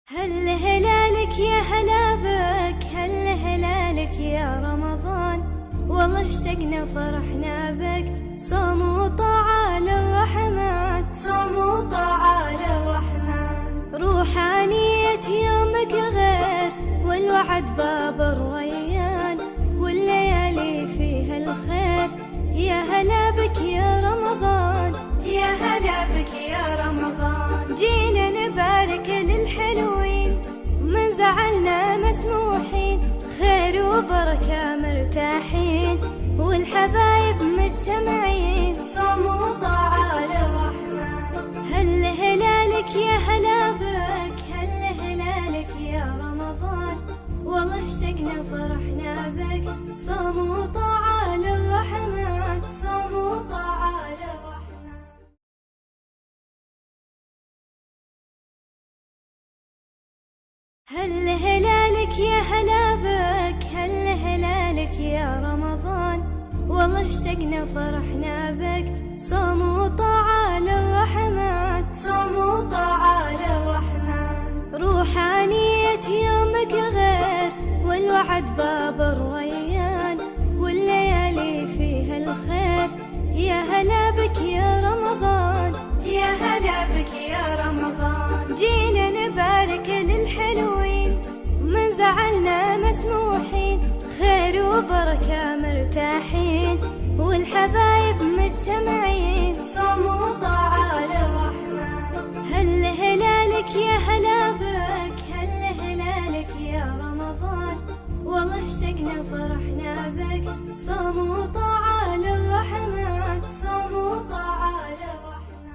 هل هلالك يا هلا بك، هل هلالك يا رمضان، والله اشتقنا فرحنا بك. صوم وطاعة للرحمن، صوم وطاعة للرحمن، روحانية يومك غير والوعد باب الريان، والليالي فيها الخير. يا هلا بك يا رمضان، يا هلا بك يا رمضان، جينا نبارك للحلوين، من زعلنا مسموحين، خير وبركة مرتاحين، والحبايب مجتمعين. صوم وطاعة للرحمن. هل هلالك يا هلا بك، هل هلالك يا رمضان، والله اشتقنا فرحنا بك. صوم وطاعة للرحمن، صوم وطاعة للرحمن. هل هلالك يا هلا بك، هل هلالك يا رمضان، والله اشتقنا فرحنا بك. صوم وطاعة للرحمن، صوم وطاعة للرحمن، روحانية يومك غير والوعد باب الريان، والليالي فيها الخير. يا هلا بك يا رمضان، يا هلا بك يا رمضان، جينا نبارك للحلوين، من زعلنا مسموحين، خير وبركة مرتاحين، والحبايب مجتمعين. صوم وطاعة للرحمن. هل هلالك يا هلا بك، هل هلالك يا رمضان، والله اشتقنا فرحنا بك. صوم وطاعة للرحمن، صوم وطاعة للرحمن.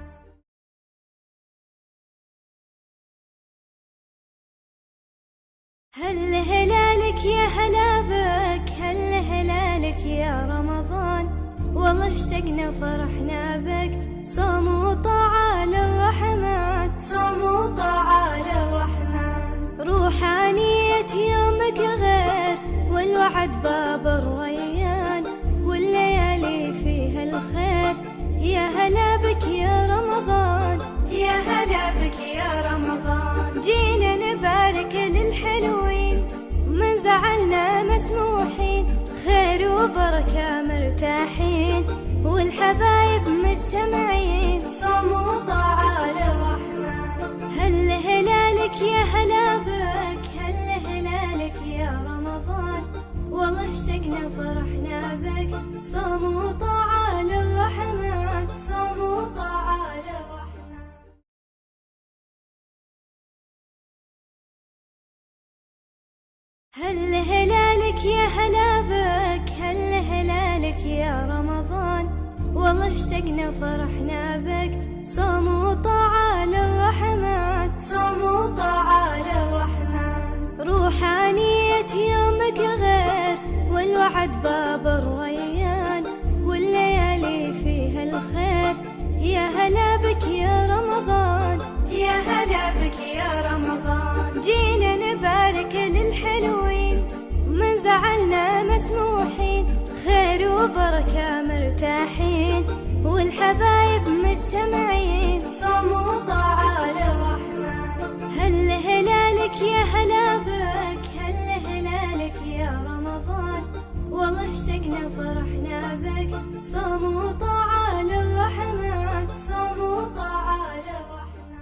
هل هلالك يا هلا بك، هل هلالك يا رمضان، والله اشتقنا فرحنا بك. صوم وطاعة للرحمن، صوم وطاعة للرحمن، روحانية يومك غير والوعد باب الريان، والليالي فيها الخير. يا هلا بك يا رمضان، يا هلا بك يا رمضان، جينا نبارك للحلوين، من زعلنا مسموحين، خير وبركة مرتاحين، والحبايب مجتمعين. صوم وطاعة للرحمن. هل هلالك يا هلا بك، هل هلالك يا رمضان، والله اشتقنا فرحنا بك. صوم وطاعة للرحمن، صوم وطاعة للرحمن. هل هلالك يا هلا بك، هل هلالك يا رمضان، والله اشتقنا فرحنا بك. صوم وطاعة للرحمن، صوم وطاعة للرحمن، روحانية يومك غير والوعد باب الريان، والليالي فيها الخير. يا هلا بك يا رمضان، يا هلا بك يا رمضان، جينا نبارك للحلوين، من زعلنا مسموحين، خير وبركة مرتاحين، والحبايب مجتمعين. صوم وطاعة للرحمن. هل هلالك يا هلا بك، هل هلالك يا رمضان، والله اشتقنا فرحنا بك. صوم وطاعة للرحمن، صوم وطاعة للرحمن.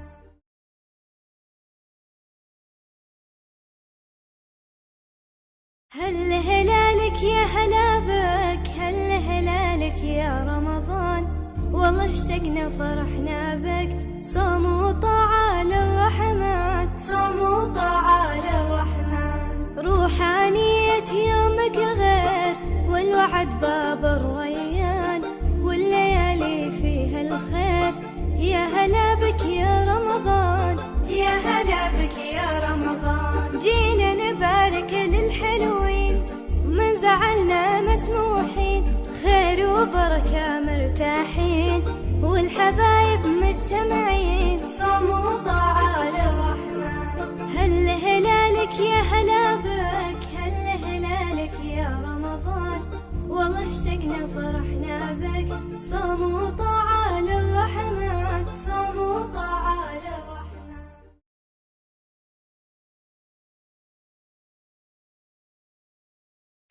هل هلالك يا هلا بك، هل هلالك يا رمضان، والله اشتقنا فرحنا بك. صوم وطاعة للرحمن، صوم وطاعة للرحمن، روحانية يومك غير والوعد باب الريان، والليالي فيها الخير. يا هلا بك يا رمضان، يا هلا بك يا رمضان، جينا نبارك للحلوين، من زعلنا مسموحين، خير وبركة مرتاحين، والحبايب مجتمعين. صوم وطاعة للرحمن. هل هلالك يا هلا بك، هل هلالك يا رمضان، والله اشتقنا فرحنا بك. صوم وطاعة للرحمن، صوم وطاعة للرحمن.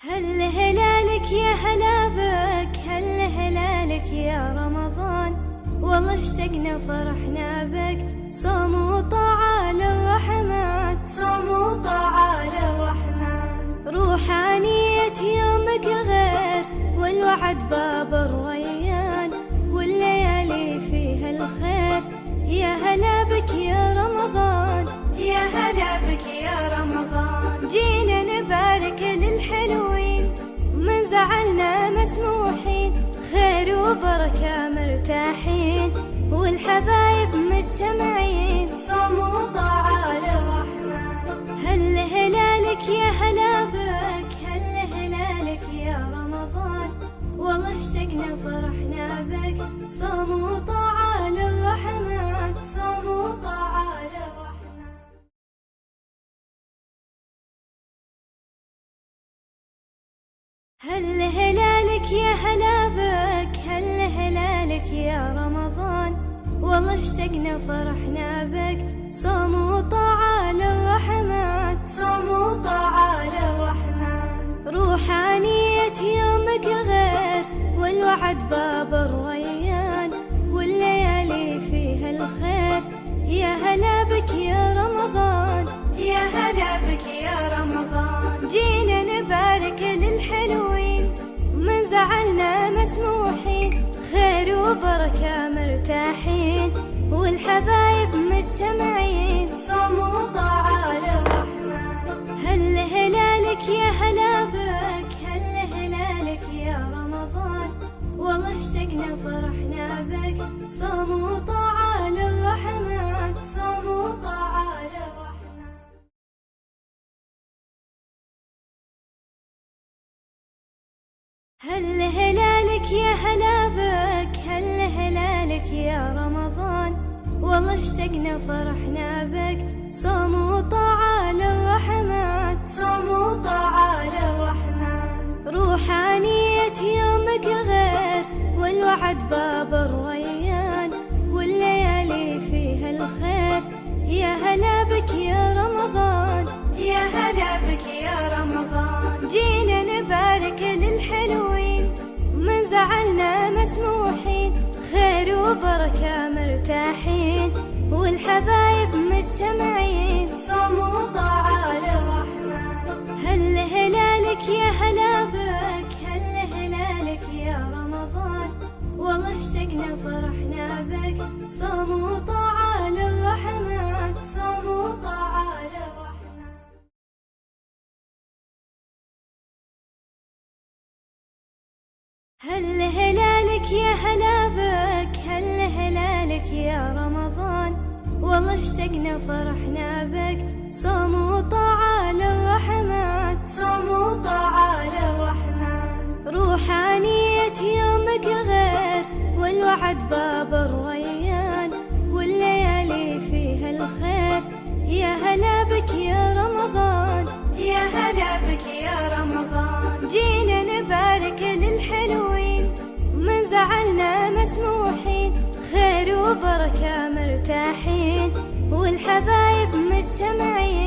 هل هلالك يا هلا بك، هل هلالك يا رمضان، والله اشتقنا فرحنا بك، صوم وطاعة للرحمن، صوم وطاعة للرحمن. روحانية يومك غير، والوعد باب الريان، والليالي فيها الخير. يا هلا بك يا رمضان، يا هلا بك يا رمضان. جينا نبارك للحلوين، من زعلنا مسموحين، خير وبركة مرتاحين، والحبايب مجتمعين، صوم وطاعة للرحمن. هل هلالك يا هلا بك، هل هلالك يا رمضان، والله اشتقنا فرحنا بك، صوم وطاعة للرحمن، صوم وطاعة للرحمن. هل هلالك يا هلا بك، هل هلالك يا رمضان، والله اشتقنا فرحنا بك، صوم وطاعة للرحمن، صوم وطاعة للرحمن. روحانية يومك غير، والوعد باب الريان، والليالي فيها الخير. يا هلا بك يا رمضان، يا هلا بك يا رمضان. جينا نبارك للحلوين، من زعلنا مسموحين، خير وبركة مرتاحين، والحبايب مجتمعين، صوم وطاعة للرحمن. هل هلالك يا هلا بك، هل هلالك يا رمضان، والله اشتقنا فرحنا بك، صوم وطاعة للرحمن، صوم وطاعة للرحمن. هل هلالك يا هلا بك، هل هلالك يا رمضان، والله اشتقنا فرحنا بك، صوم وطاعة للرحمن، صوم وطاعة للرحمن. روحانية يومك غير، والوعد باب الريان، والليالي فيها الخير. يا هلا بك يا رمضان، يا هلا بك يا رمضان. جينا نبارك للحلوين، من زعلنا مسموحين، خير وبركة مرتاحين، والحبايب مجتمعين، صوم وطاعة للرحمن. هل هلالك يا هلا بك، هل هلالك يا رمضان، والله اشتقنا فرحنا بك، صوم وطاعة للرحمن، صوم وطاعة للرحمن. هل هلالك يا هلا بك، هل هلالك يا رمضان، والله اشتقنا فرحنا بك، صوم وطاعة للرحمن، صوم وطاعة للرحمن. روحانية يومك غير، والوعد باب الريان، والليالي فيها الخير. يا هلا بك يا رمضان، يا هلا بك يا رمضان. جينا نبارك للحلوين، من زعلنا مسموحين، خير وبركة مرتاحين، والحبايب مجتمعين،